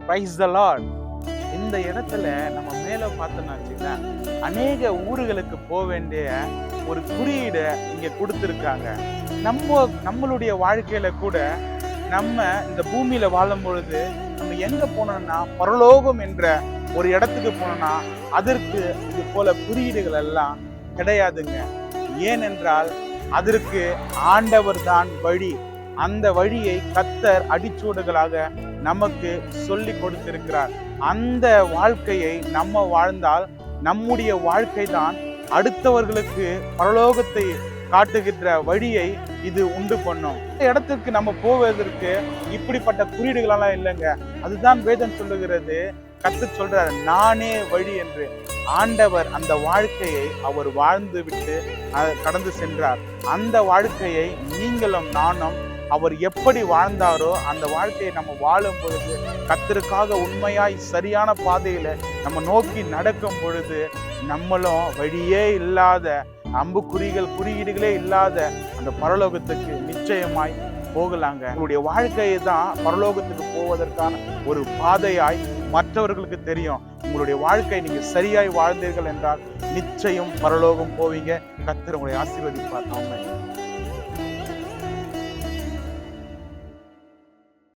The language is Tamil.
Praise the Lord. இந்த இடத்துல நம்ம மேல பார்த்தோம்னா வச்சுக்கலாம், அநேக ஊர்களுக்கு போக வேண்டிய ஒரு குறியீடை இங்க கொடுத்துருக்காங்க. நம்மளுடைய வாழ்க்கையில கூட நம்ம இந்த பூமியில வாழும் பொழுது நம்ம எங்க போனோம்னா பரலோகம் என்ற ஒரு இடத்துக்கு போனோம்னா அதற்கு இது போல குறியீடுகள் எல்லாம் கிடையாதுங்க. ஏனென்றால் அதற்கு ஆண்டவர் தான் வழி. அந்த வழியை கர்த்தர் அடிச்சூடுகளாக நமக்கு சொல்லி கொடுத்திருக்கிறார். அந்த வாழ்க்கையை நம்ம வாழ்ந்தால் நம்முடைய வாழ்க்கை தான் அடுத்தவர்களுக்கு பரலோகத்தை காட்டுகின்ற வழியை இது உண்டு பண்ணும். இந்த இடத்துக்கு நம்ம போவதற்கு இப்படிப்பட்ட குறியீடுகளெல்லாம் இல்லைங்க. அதுதான் வேதம் சொல்லுகிறது. கர்த்தர் சொல்றார், நானே வழி என்று. ஆண்டவர் அந்த வாழ்க்கையை அவர் வாழ்ந்து விட்டு கடந்து சென்றார். அந்த வாழ்க்கையை நீங்களும் நானும் அவர் எப்படி வாழ்ந்தாரோ அந்த வாழ்க்கையை நம்ம வாழும் பொழுது, கர்த்தருக்காக உண்மையாய் சரியான பாதையில நம்ம நோக்கி நடக்கும் பொழுது, நம்மளும் வழியே இல்லாத குறியீடுகளே இல்லாத அந்த பரலோகத்துக்கு நிச்சயமாய் போகலாங்க. உங்களுடைய வாழ்க்கையை தான் பரலோகத்துக்கு போவதற்கான ஒரு பாதையாய் மற்றவர்களுக்கு தெரியும். உங்களுடைய வாழ்க்கை நீங்க சரியாய் வாழ்ந்தீர்கள் என்றால் நிச்சயம் பரலோகம் போவீங்க. கர்த்தர் உங்களை ஆசீர்வதிப்பார். ஆமென்.